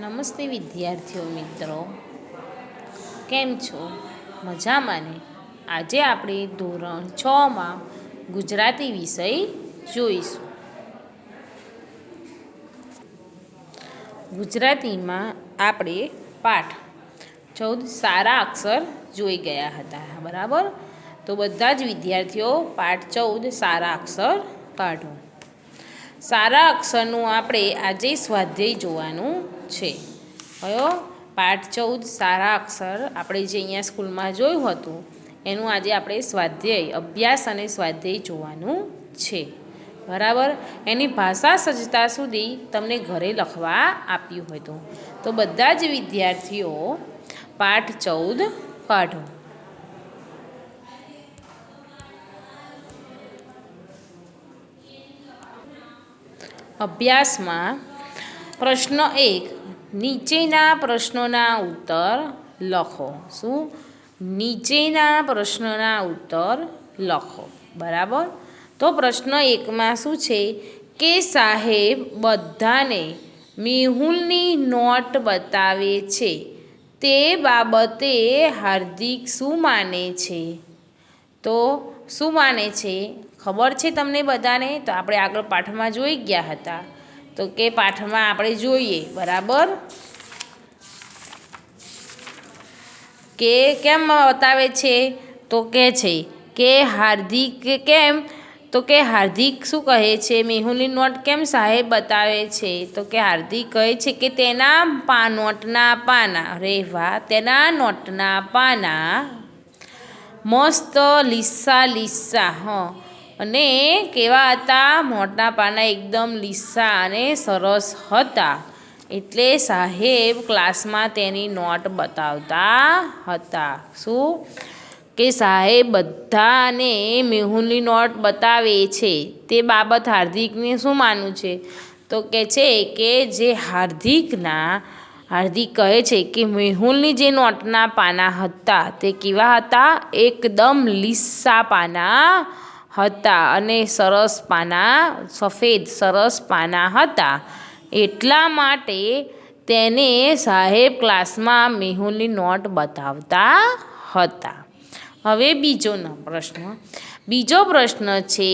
નમસ્તે વિદ્યાર્થીઓ મિત્રો, કેમ છો? મજામાં ને? આજે આપણે ધોરણ 6માં ગુજરાતી વિષય જોઈશું. ગુજરાતીમાં આપણે પાઠ 14 સારા અક્ષર જોઈ ગયા હતા, બરાબર? તો બધા જ વિદ્યાર્થીઓ પાઠ 14 સારા અક્ષર કાઢો. સારા અક્ષરનું આપણે આજે સ્વાધ્યાય જોવાનું છે. કયો? પાઠ 14 સારા અક્ષર આપણે જે અહીંયા સ્કૂલમાં જોયું હતું એનું આજે આપણે સ્વાધ્યાય અભ્યાસ અને સ્વાધ્યાય જોવાનું છે, બરાબર? એની ભાષા સજ્જતા સુધી તમને ઘરે લખવા આપ્યું હતું. તો બધા જ વિદ્યાર્થીઓ પાઠ 14 કાઢો. અભ્યાસમાં પ્રશ્ન 1, નીચેના પ્રશ્નોના ઉત્તર લખો. શું? નીચેના પ્રશ્નોના ઉત્તર લખો, બરાબર? તો પ્રશ્ન 1માં શું છે કે સાહેબ બધાને મેહુલની નોટ બતાવે છે, તે બાબતે હાર્દિક શું માને છે? તો શું માને છે ખબર છે તમને બધાને? તો આપણે આગળ પાઠમાં જોઈ ગયા હતા. તો કે પાઠમાં આપણે જોઈએ, બરાબર, કે કેમ બતાવે છે? તો કહે છે કે હાર્દિક કેમ? તો કે હાર્દિક શું કહે છે? મેહુલની નોટ કેમ સાહેબ બતાવે છે? તો કે હાર્દિક કહે છે કે તેના નોટના પાના, અરે વાહ, તેના નોટના પાના મસ્ત લીસા લીસા અને કેવા હતા? નોટના પાના એકદમ લીસા અને સરસ હતા. એટલે સાહેબ ક્લાસમાં તેની નોટ બતાવતા હતા. શું? કે સાહેબ બધાને મેહુલની નોટ બતાવે છે, તે બાબત હાર્દિકને શું માનવું છે? તો કહે છે કે જે હાર્દિક કહે છે કે મેહુલની જે નોટના પાના હતા તે કેવા હતા? એકદમ લીસા પાના હતા અને સરસ પાના, સફેદ સરસ પાના હતા. એટલા માટે તેને સાહેબ ક્લાસમાં મેહુલની નોટ બતાવતા હતા. હવે બીજો પ્રશ્ન છે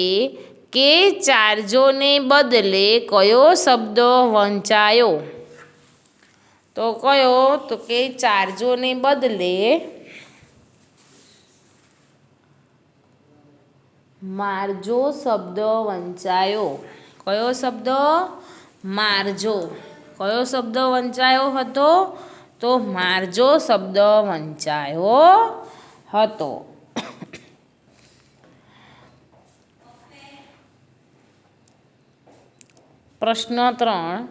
કે ચારજોને બદલે કયો શબ્દ વંચાયો? તો કયો? તો કે ચારજોને બદલે મારજો શબ્દ વંચાયો. કયો શબ્દ? મારજો. કયો શબ્દ વંચાયો હતો? તો મારજો શબ્દ વંચાયો હતો. પ્રશ્ન 3,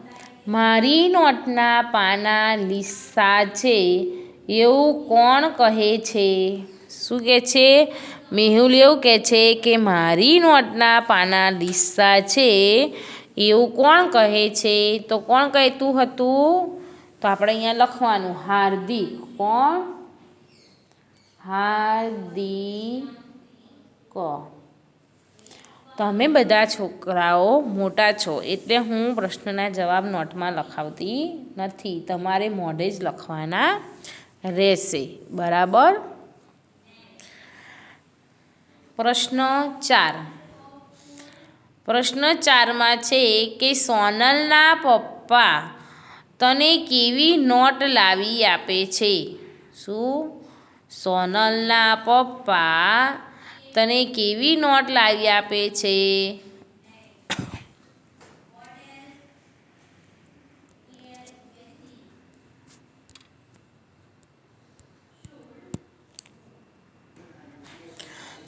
મારી નોટના પાના લીસા છે એવું કોણ કહે છે? શું કહે છે? મેહુલ એવું કહે છે કે મારી નોટના પાના લીસા છે એવું કોણ કહે છે? તો કોણ કહેતું હતું? તો આપણે અહીંયા લખવાનું હાર્દિક. કોણ? હાર્દિક. તમે બધા છોકરાઓ મોટા છો એટલે હું પ્રશ્નના જવાબ નોટમાં લખાવતી નથી, તમારે મોઢે જ લખવાના રહેશે, બરાબર? પ્રશ્ન 4. પ્રશ્ન 4માં છે કે સોનલના પપ્પા તને કેવી નોટ લાવી આપે છે? શું? સોનલના પપ્પા તને કેવી નોટ લાવી આપે છે?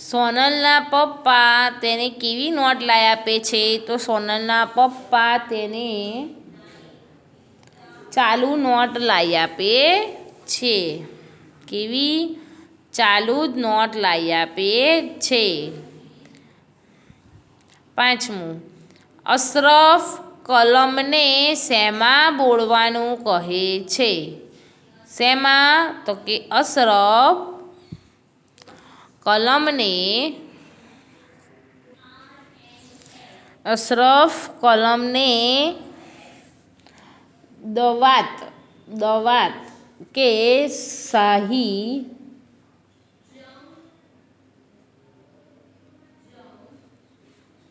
સોનલના પપ્પા તેને કેવી નોટ લાવી આપે છે? તો સોનલના પપ્પા તેને ચાલુ નોટ લાવી આપે છે. કેવી? ચાલુ જ નોટ લાવી આપે છે. 5મું, અશરફ કલમને શેમાં બોળવાનું કહે છે? શેમાં? તો કે અશરફ કલમને દવાત દવાત કે શાહી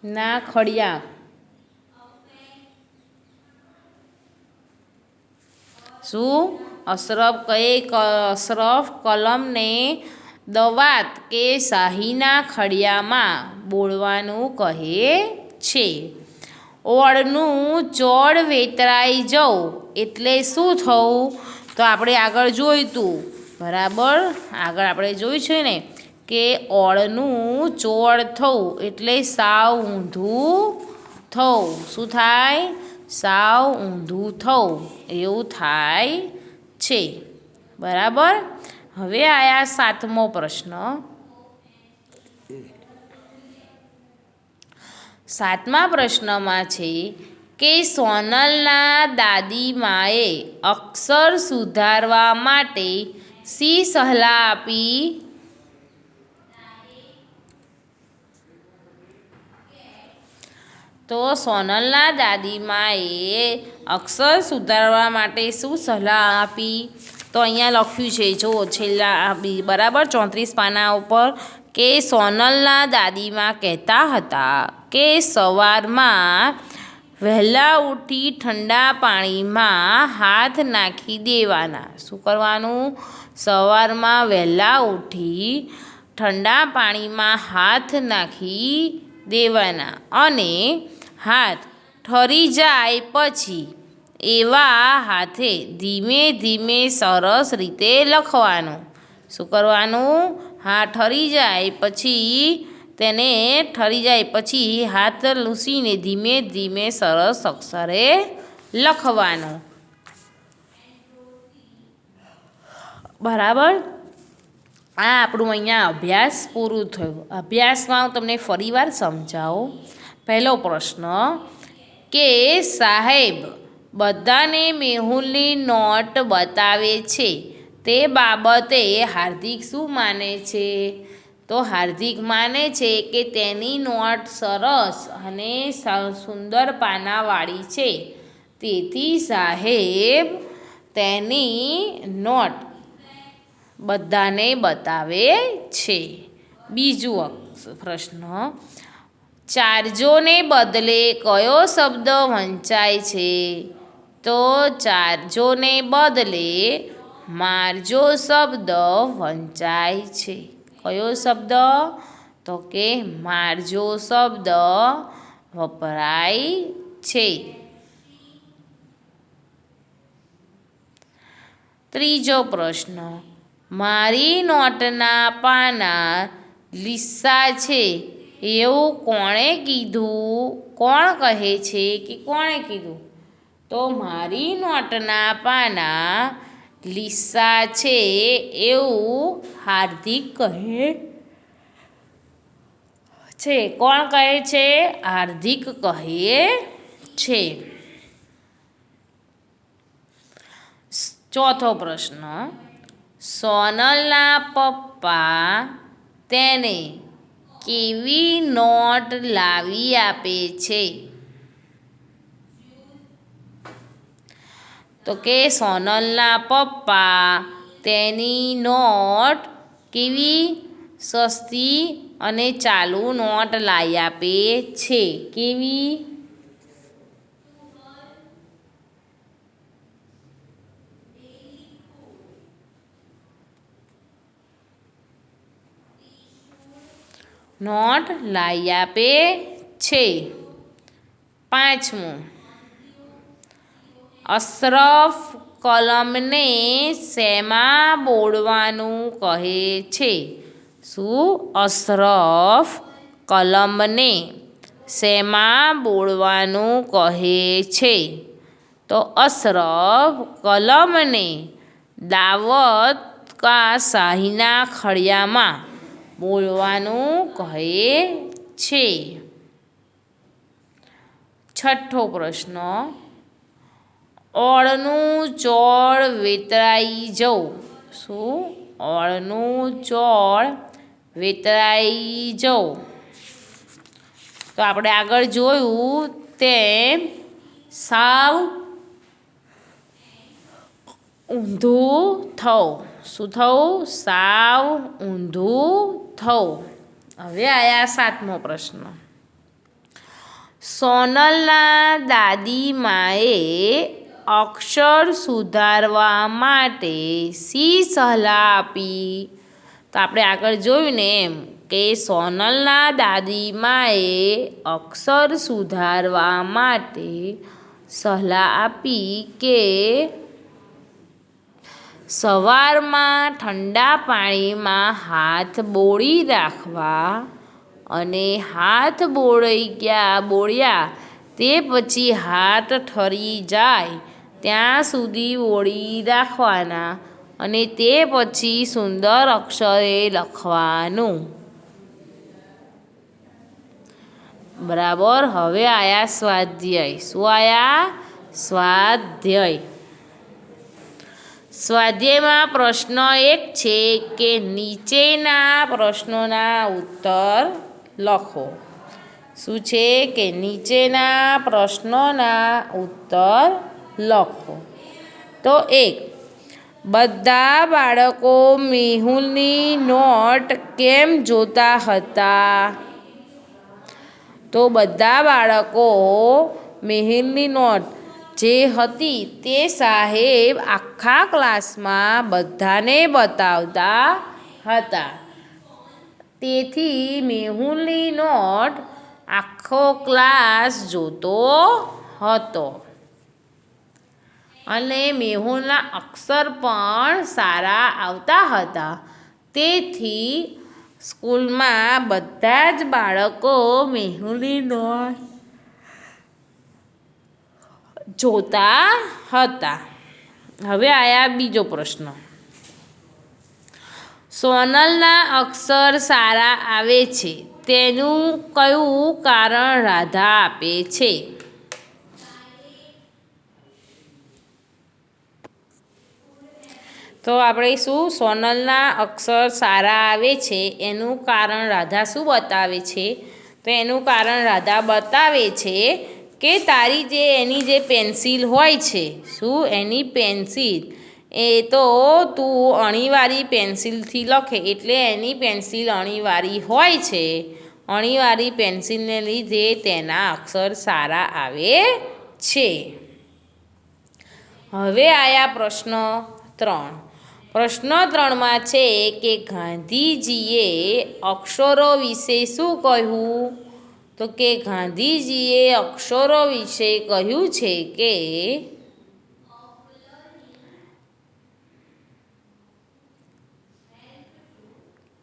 ના ખડિયા શું અશરફ કલમને દવાત કે શાહીના ખડિયામાં બોળવાનું કહે છે. ઓળનું ચોળ વેતરાઈ જવું એટલે શું થવું? તો આપણે આગળ જોયું તું, બરાબર, આગળ આપણે જોયું છે ને કે ઓળનું ચોળ થવું એટલે સાવ ઊંધું થવું. શું થાય? સાવ ઊંધું થવું એવું થાય છે, બરાબર. હવે આયા 7મો પ્રશ્ન. 7મા પ્રશ્નમાં છે કે સોનલના દાદીમાએ અક્ષર સુધારવા માટે શી સલાહ આપી? તો સોનલના દાદીમાએ અક્ષર સુધારવા માટે શું સલાહ આપી? તો અહીંયા લખ્યું છે, જો છેલ્લા બરાબર 34 પાના ઉપર કે સોનલના દાદીમા કહેતા હતા કે સવારમાં વહેલા ઉઠી ઠંડા પાણીમાં હાથ નાખી દેવાના. શું કરવાનું? સવારમાં વહેલા ઉઠી ઠંડા પાણીમાં હાથ નાખી દેવાના અને હાથ ઠરી જાય પછી એવા હાથે ધીમે ધીમે સરસ રીતે લખવાનું. શું કરવાનું? હાથ ઠરી જાય પછી હાથ લૂસીને ધીમે ધીમે સરસ અક્ષરે લખવાનું, બરાબર. આ આપણું અહીંયા અભ્યાસ પૂરું થયું. અભ્યાસમાં હું તમને ફરીવાર સમજાવું. પહેલો પ્રશ્ન કે સાહેબ બધાને મેહુલની નોટ બતાવે છે, તે બાબતે હાર્દિક શું માને છે? તો હાર્દિક માને છે કે તેની નોટ સરસ અને સુંદર પાનાવાળી છે, તેથી સાહેબ તેની નોટ બધાને બતાવે છે. બીજો પ્રશ્ન, ચારજોને બદલે કયો શબ્દ વંચાય છે? તો ચારજોને બદલે મારજો શબ્દ વંચાય છે. કયો શબ્દ? તો કે મારજો શબ્દ વપરાય છે. ત્રીજો પ્રશ્ન, મારી નોટના પાના લીસા છે એવું કોણે કીધું? કોણ કહે છે કે કોણે કીધું? તો મારી નોટના પાના લીસા છે એવું હાર્દિક કહે છે. કોણ કહે છે? હાર્દિક કહે છે. ચોથો પ્રશ્ન, સોનલના પપ્પા તેને કેવી નોટ લાવી આપે છે? તો કે સોનલના પપ્પા તેની નોટ કેવી સસ્તી અને ચાલુ નોટ લાવી આપે છે. કેવી? નોટ લાવી આપે છે. પાંચમું, અશરફ કલમને શેમાં બોળવાનું કહે છે? શું? અશરફ કલમને શેમાં બોળવાનું કહે છે? તો અશરફ કલમને દાવત કા શાહીના ખડિયામાં બોળવાનું કહે છે. છઠ્ઠો પ્રશ્ન, ઓળનું ચોળ વેતરાઈ જવું. શું? ઓળનું ચોળ વેતરાઈ જવું. તો આપણે આગળ જોયું તેમ સાવ ઊંધું થવું. શું થવું? સાવ ઊંધું થવું. હવે આયા 7મો પ્રશ્ન. સોનલના દાદીમાએ અક્ષર સુધારવા માટે શી સલાહ આપી? તો આપણે આગળ જોયું ને એમ કે સોનલના દાદીમાએ અક્ષર સુધારવા માટે સલાહ આપી કે સવારમાં ઠંડા પાણીમાં હાથ બોળી રાખવા અને હાથ બોળ્યા તે પછી હાથ ઠરી જાય ત્યાં સુધી બોળી રાખવાના અને તે પછી સુંદર અક્ષરે લખવાનું. બરાબર. હવે આયા સ્વાધ્યાય. શું આયા? સ્વાધ્યાય. સ્વાધ્યાયમાં પ્રશ્ન 1 છે કે નીચેના પ્રશ્નોના ઉત્તર લખો. શું છે કે નીચેના પ્રશ્નોના ઉત્તર લખો. તો 1. બધા બાળકો મેહુલની નોટ કેમ જોતા હતા? તો બધા બાળકો મેહુલની નોટ જે હતી તે સાહેબ આખા ક્લાસમાં બધાને બતાવતા હતા. તેથી મેહુલની નોટ આખો ક્લાસ જોતો હતો અને મેહુલના અક્ષર પણ સારા આવતા હતા. તેથી સ્કૂલમાં બધા જ બાળકો મેહુલની નોટ જોતા હતા. હવે આયા બીજો પ્રશ્ન. સોનલના અક્ષર સારા આવે છે તેનું કયું કારણ રાધા આપે છે? તો આપણે શું સોનલના અક્ષર સારા આવે છે એનું કારણ રાધા શું બતાવે છે? તો એનું કારણ રાધા બતાવે છે કે તારી જે એની જે પેન્સિલ હોય છે, શું એની પેન્સિલ એ તો તું અણીવાળી પેન્સિલથી લખે એટલે એની પેન્સિલ અણીવાળી હોય છે. અણીવાળી પેન્સિલને લીધે તેના અક્ષર સારા આવે છે. હવે આયા પ્રશ્ન 3. પ્રશ્ન 3માં છે કે ગાંધીજીએ અક્ષરો વિશે શું કહ્યું? તો કે ગાંધીજીએ અક્ષરો વિશે કહ્યું છે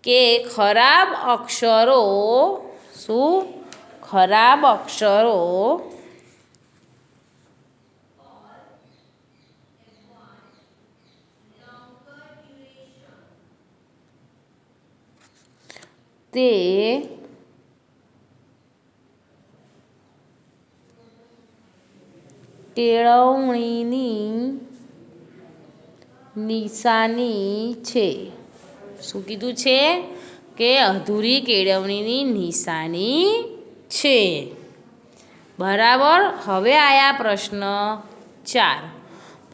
કે ખરાબ અક્ષરો શું? ખરાબ અક્ષરો તે કેળવણીની નિશાની છે. શું કીધું છે? કે અધૂરી કેળવણીની નિશાની છે. બરાબર. હવે આયા પ્રશ્ન 4.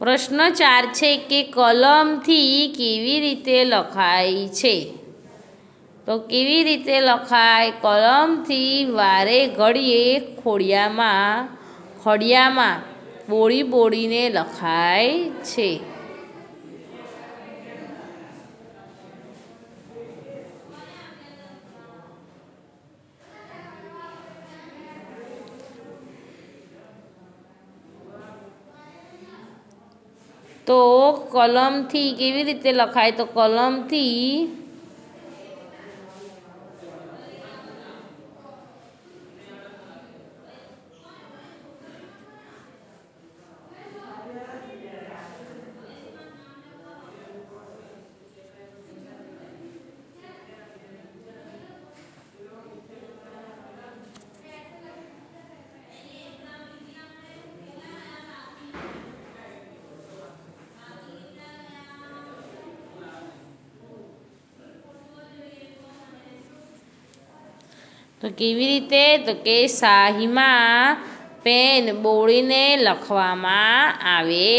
પ્રશ્ન 4 છે કે કલમથી કેવી રીતે લખાય છે? તો કેવી રીતે લખાય? કલમથી વારે ઘડીએ ખડિયામાં બોળીને લખાય છે. તો કલમથી કેવી રીતે લખાય? તો કલમથી તો કેવી રીતે? તો કે શાહીમાં પેન બોળીને લખવામાં આવે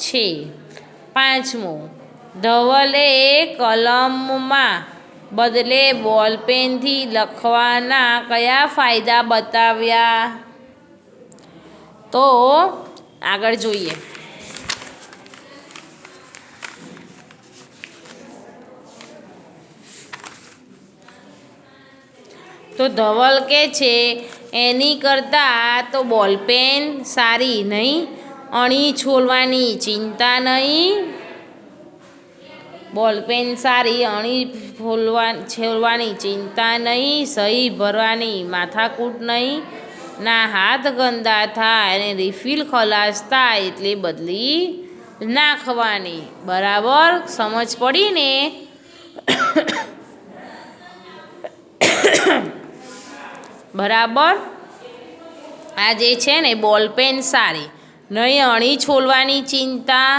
છે. પાંચમું, ધવલે કલમમાં બદલે બોલપેનથી લખવાના કયા ફાયદા બતાવ્યા? તો આગળ જોઈએ. તો ધવલ કે છે એની કરતાં તો બોલપેન સારી નહીં, અણી છોલવાની ચિંતા નહીં. બોલપેન સારી, અણી છોલવાની ચિંતા નહીં, સહી ભરવાની માથાકૂટ નહીં, ના હાથ ગંદા થાય અને રિફિલ ખલાસ થાય એટલે બદલી નાખવાની. બરાબર સમજ પડી ને? બરાબર. આ જે છે ને બોલપેન સારી, નહીં અણી છોલવાની ચિંતા,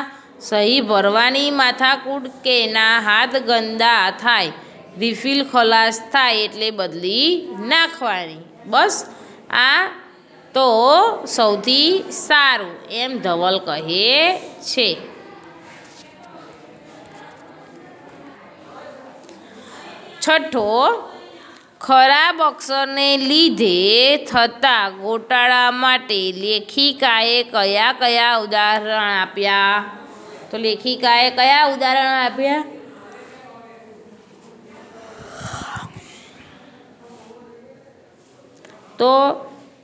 સહી ભરવાની માથાકૂટ કે ના હાથ ગંદા થાય, રિફિલ ખલાસ થાય એટલે બદલી નાખવાની. બસ આ તો સૌથી સારું એમ ધવલ કહે છે. છઠ્ઠો, ખરાબ અક્ષરને લીધે થતા ગોટાળા માટે લેખિકાએ કયા કયા ઉદાહરણ આપ્યા? તો લેખિકાએ કયા ઉદાહરણ આપ્યા? તો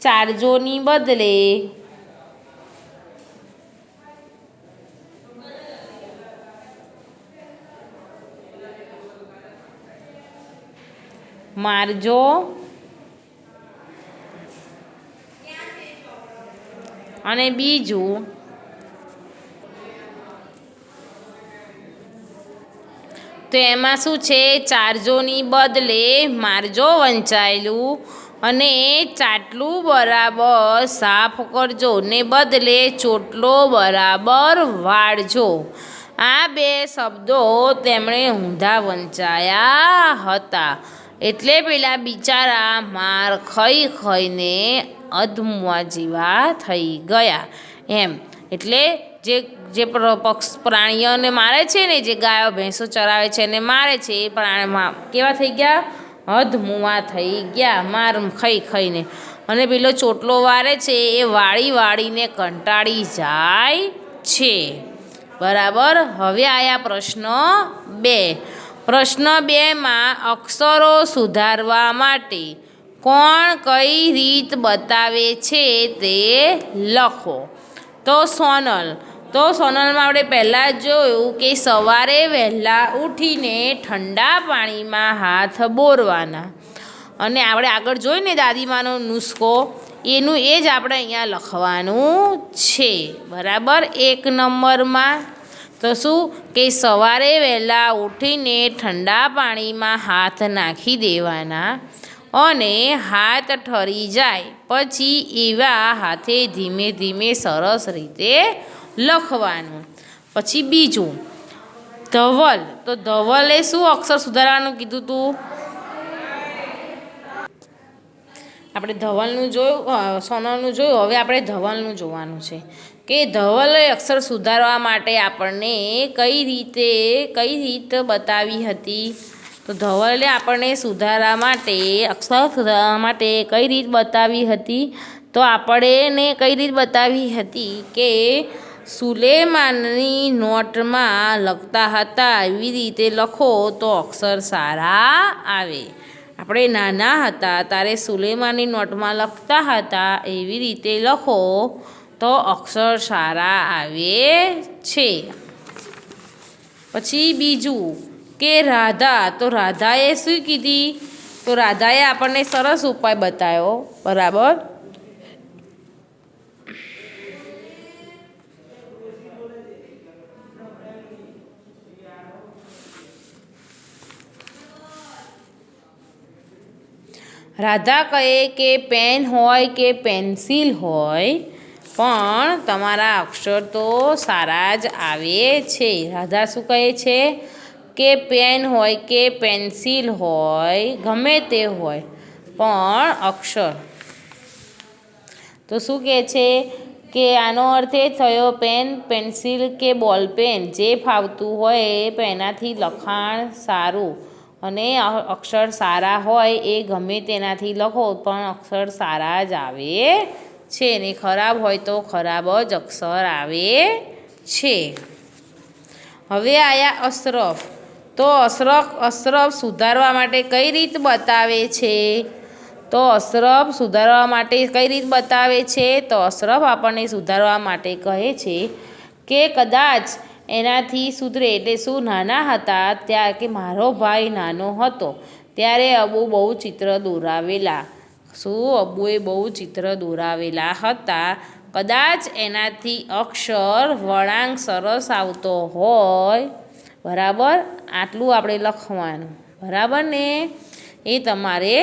ચારજોની બદલે મારજો, અને બીજું તો એમાં શું છે? ચારજોની બદલે મારજો વંચાયેલું, અને ચાટલું બરાબર સાફ કરજો ને બદલે ચોટલો બરાબર વાળજો. આ બે શબ્દો તેમણે ઊંધા વંચાયા હતા, એટલે પેલા બિચારા માર ખાઈને અધમુઆ જેવા થઈ ગયા એમ. એટલે જે પ્રાણીઓને મારે છે ને, જે ગાયો ભેંસો ચરાવે છે એને મારે છે, એ પ્રાણીમાં કેવા થઈ ગયા? અધમુઆ થઈ ગયા માર ખાઈને. અને પેલો ચોટલો વારે છે એ વાળીને કંટાળી જાય છે. બરાબર. હવે આયા પ્રશ્ન 2. પ્રશ્ન 2માં અક્ષરો સુધારવા માટે કોણ કઈ રીત બતાવે છે તે લખો. તો સોનલમાં આપણે પહેલાં જોયું કે સવારે વહેલા ઉઠીને ઠંડા પાણીમાં હાથ બોરવાના, અને આપણે આગળ જોયું ને દાદીમાનો નુસ્ખો, એનું એ જ આપણે અહીંયા લખવાનું છે. બરાબર. 1 નંબરમાં તો શું કે સવારે વહેલા ઉઠીને ઠંડા પાણીમાં હાથ નાખી દેવાના, અને હાથ ઠરી જાય પછી એવા હાથે ધીમે ધીમે સરસ રીતે લખવાનું. પછી બીજું ધવલ, તો ધવલે શું અક્ષર સુધારવાનું કીધું હતું? આપણે ધવલનું જોયું, સોનલનું જોયું, હવે આપણે ધવલનું જોવાનું છે કે ધવલે અક્ષર સુધારવા માટે આપણને કઈ રીત બતાવી હતી. તો ધવલે આપણને અક્ષર સુધારવા માટે કઈ રીત બતાવી હતી? તો આપણને કઈ રીત બતાવી હતી કે સુલેમાનની નોટમાં લખતા હતા એવી રીતે લખો તો અક્ષર સારા આવે. આપણે નાના હતા ત્યારે સુલેમાનની નોટમાં લખતા હતા એવી રીતે લખો તો અક્ષર સારા આવે છે. પછી બીજું કે રાધા, તો રાધાએ શું કીધી? તો રાધાએ આપણને સરસ ઉપાય બતાવ્યો. બરાબર. રાધા કહે કે પેન હોય કે પેન્સિલ હોય પણ તમારા અક્ષર તો સારા જ આવે છે. રાધા શું કહે છે કે પેન હોય કે પેન્સિલ હોય, ગમે તે હોય, પણ અક્ષર તો શું કહે છે કે આનો અર્થ એ થયો પેન, પેન્સિલ કે બોલપેન જે ફાવતું હોય એનાથી લખાણ સારું, અને અક્ષર સારા હોય એ ગમે તેનાથી લખો પણ અક્ષર સારા જ આવે છે, ને ખરાબ હોય તો ખરાબ જ અક્ષર આવે છે. હવે આયા અશરફ. તો અશરફ સુધારવા માટે કઈ રીત બતાવે છે? તો અશરફ સુધારવા માટે કઈ રીત બતાવે છે? તો અશરફ આપણને સુધારવા માટે કહે છે કે કદાચ એનાથી સુધરે એટલે શું, નાના હતા ત્યારે કે મારો ભાઈ નાનો હતો ત્યારે અબુ બહુ ચિત્ર દોરાવેલા. શું? અબુએ બહુ ચિત્ર દોરાવેલા હતા. કદાચ એનાથી અક્ષર વળાંક સરસ આવતો હોય. બરાબર, આટલું આપણે લખવાનું. બરાબર ને? એ તમારે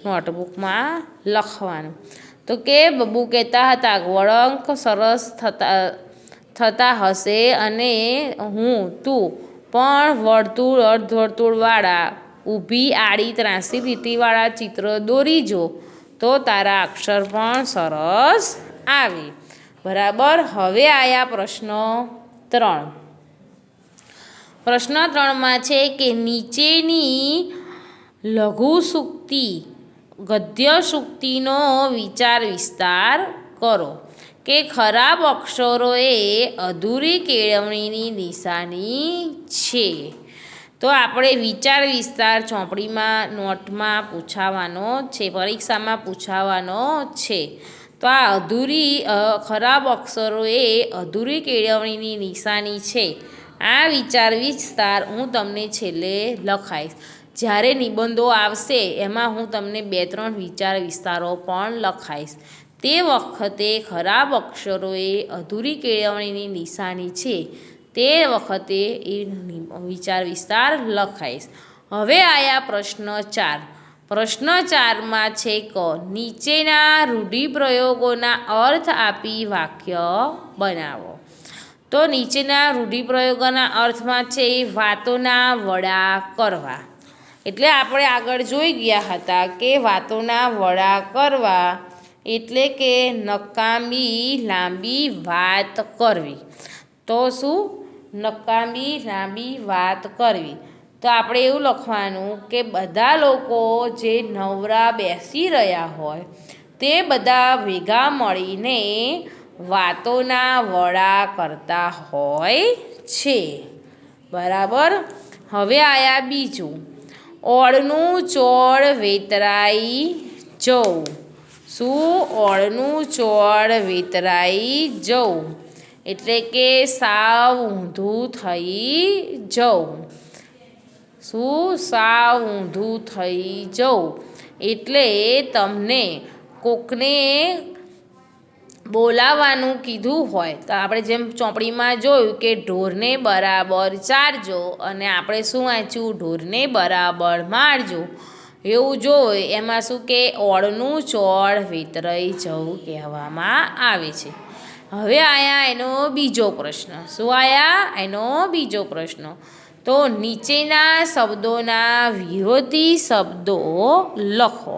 નોટબુકમાં લખવાનું. તો કે બબુ કહેતા હતા વળાંક સરસ થતા હશે અને તું પણ વર્તુળ, અર્ધવર્તુળવાળા, ઊભી, આડી, ત્રાંસી લીટીવાળા ચિત્ર દોરી જો તો તારા અક્ષર પણ સરસ આવે. બરાબર. હવે આયા પ્રશ્ન 3. પ્રશ્ન 3માં છે કે નીચેની લઘુસૂક્તિ ગદ્ય સૂક્તિનો વિચાર વિસ્તાર કરો. કે ખરાબ અક્ષરો એ અધૂરી કેળવણીની નિશાની છે. તો આપણે વિચાર વિસ્તાર ચોપડીમાં નોટમાં પૂછાવાનો છે, પરીક્ષામાં પૂછાવાનો છે. તો આ ખરાબ અક્ષરો એ અધૂરી કેળવણીની નિશાની છે. આ વિચાર વિસ્તાર હું તમને છેલ્લે લખાઈશ. જ્યારે નિબંધો આવશે એમાં હું તમને 2-3 વિચાર વિસ્તારો પણ લખાઈશ. તે વખતે ખરાબ અક્ષરો એ અધૂરી કેળવણીની નિશાની છે તે વખતે એ વિચાર વિસ્તાર લખાઈશ. હવે આયા પ્રશ્ન 4. પ્રશ્ન 4માં છે કે નીચેના રૂઢિપ્રયોગોના અર્થ આપી વાક્ય બનાવો. તો નીચેના રૂઢિપ્રયોગોના અર્થમાં છે વાતોના વડા કરવા. એટલે આપણે આગળ જોઈ ગયા હતા કે વાતોના વડા કરવા એટલે કે નકામી લાંબી વાત કરવી. તો શું? નકામી લાંબી વાત કરવી. તો આપણે એવું લખવાનું કે બધા લોકો જે નવરા બેસી રહ્યા હોય તે બધા ભેગા મળીને વાતોના વડા કરતા હોય છે. બરાબર. હવે આયા બીજું. ઓળનું ચોળ વેતરાઈ જવું. શું? ઓળનું ચોળ વેતરાઈ જવું એટલે કે સાવ ઊંધું થઈ જવું. શું? સાવ ઊંધું થઈ જવું એટલે તમને કોકને બોલાવવાનું કીધું હોય તો આપણે જેમ ચોપડીમાં જોયું કે ઢોરને બરાબર ચારજો, અને આપણે શું વાંચ્યું? ઢોરને બરાબર મારજો. એવું જોઈએ એમાં શું કે ઓળનું ચોળ વેતરાઈ જવું કહેવામાં આવે છે. હવે આયા એનો બીજો પ્રશ્ન. શું આયા? એનો બીજો પ્રશ્ન. તો નીચેના શબ્દોના વિરોધી શબ્દો લખો.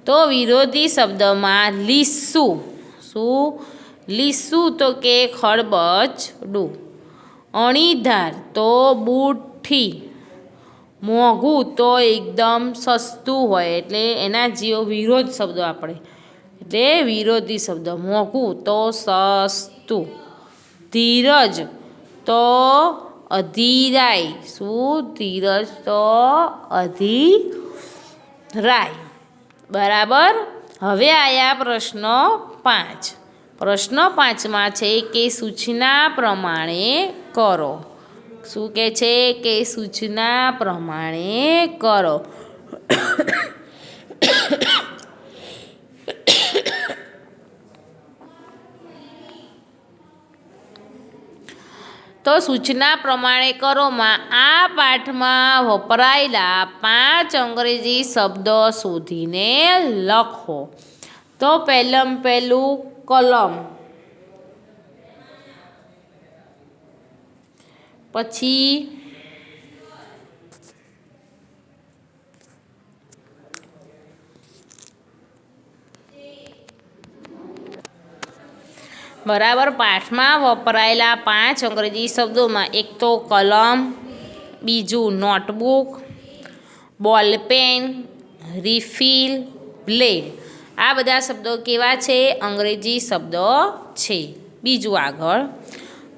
તો વિરોધી શબ્દમાં લીસું. શું? લીસું તો કે ખરબચડું. અણીધાર તો બુઠ્ઠી. મોંઘું તો એકદમ સસ્તું હોય એટલે એના જેવો વિરોધ શબ્દો આપણે, એટલે વિરોધી શબ્દ. મોંઘું તો સસ્તું. ધીરજ તો અધીરાય. શું? ધીરજ તો અધીરાય. બરાબર. હવે આયા પ્રશ્ન 5. પ્રશ્ન 5માં છે કે સૂચના પ્રમાણે કરો. શું કહે છે? કે સૂચના પ્રમાણે કરો. તો સૂચના પ્રમાણે કરોમાં આ પાઠમાં વપરાયેલા 5 અંગ્રેજી શબ્દો શોધીને લખો. તો પહેલું કલમ, પછી બરાબર. પાઠમાં વપરાયેલા 5 અંગ્રેજી શબ્દોમાં એક તો કલમ, બીજું નોટબુક, બોલપેન, રિફિલ, બ્લેડ. આ બધા શબ્દો કેવા છે? અંગ્રેજી શબ્દો છે. બીજું આગળ,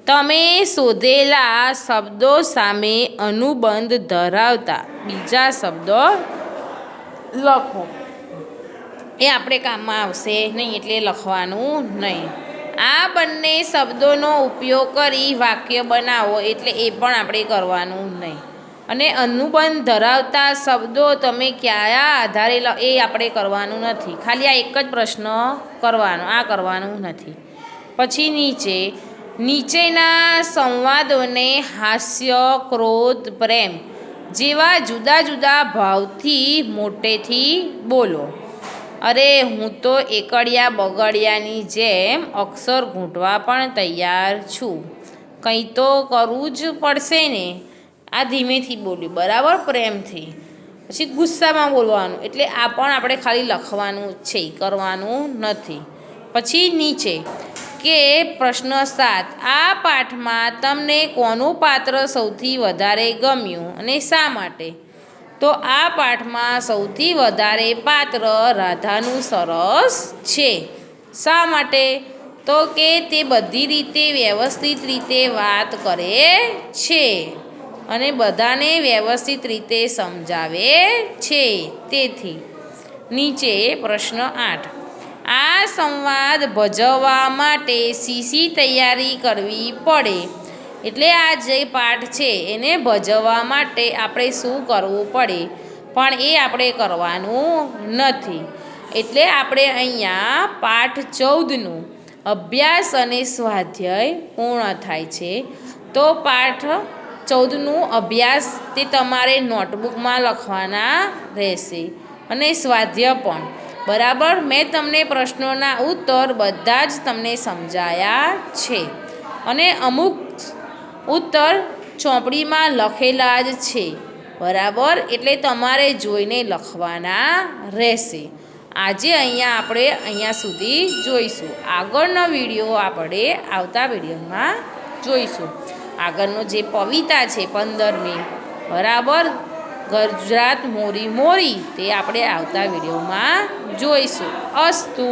તમે શોધેલા શબ્દો સામે અનુબંધ ધરાવતા બીજા શબ્દો લખો. એ આપણે કામમાં આવશે નહીં એટલે લખવાનું નહીં. આ બંને શબ્દોનો ઉપયોગ કરી વાક્ય બનાવો એટલે એ પણ આપણે કરવાનું નહીં. અને અનુબંધ ધરાવતા શબ્દો તમે કયા આધારે એ આપણે કરવાનું નથી. ખાલી આ એક જ પ્રશ્ન કરવાનો, આ કરવાનું નથી. પછી નીચેના સંવાદોને હાસ્ય, ક્રોધ, પ્રેમ જેવા જુદા જુદા ભાવથી મોટેથી બોલો. અરે હું તો એકડિયા બગડિયાની જેમ અક્ષર ઘૂંટવા પણ તૈયાર છું. કંઈ તો કરવું જ પડશે ને. આ ધીમેથી બોલ્યું, બરાબર, પ્રેમથી. પછી ગુસ્સામાં બોલવાનું, એટલે આ પણ આપણે ખાલી લખવાનું છે, કરવાનું નથી. પછી નીચે કે પ્રશ્ન 7, આ પાઠમાં તમને કોનું પાત્ર સૌથી વધારે ગમ્યું અને શા માટે? તો આ પાઠમાં સૌથી વધારે પાત્ર રાધાનું સરસ છે. શા માટે? તો કે તે બધી રીતે વ્યવસ્થિત રીતે વાત કરે છે અને બધાને વ્યવસ્થિત રીતે સમજાવે છે. તેથી નીચે પ્રશ્ન 8, આ સંવાદ ભજવવા માટે શી તૈયારી કરવી પડે? એટલે આ જે પાઠ છે એને ભજવવા માટે આપણે શું કરવું પડે? પણ એ આપણે કરવાનું નથી. એટલે આપણે અહીંયા પાઠ 14નું અભ્યાસ અને સ્વાધ્યાય પૂર્ણ થાય છે. તો પાઠ 14નું અભ્યાસ તે તમારે નોટબુકમાં લખવાના રહેશે અને સ્વાધ્યાય પણ. બરાબર. મેં તમને પ્રશ્નોના ઉત્તર બધા જ તમને સમજાયા છે અને અમુક ઉત્તર ચોપડીમાં લખેલા જ છે. બરાબર. એટલે તમારે જોઈને લખવાના રહેશે. આજે અહીંયા સુધી જોઈશું. આગળનો વિડીયો આપણે આવતા વિડીયોમાં જોઈશું. આગળનો જે પવિતા છે 15મી, બરાબર, ગુજરાત મોરી મોરી, તે આપણે આવતા વિડીયોમાં જોઈશું. અસ્તુ.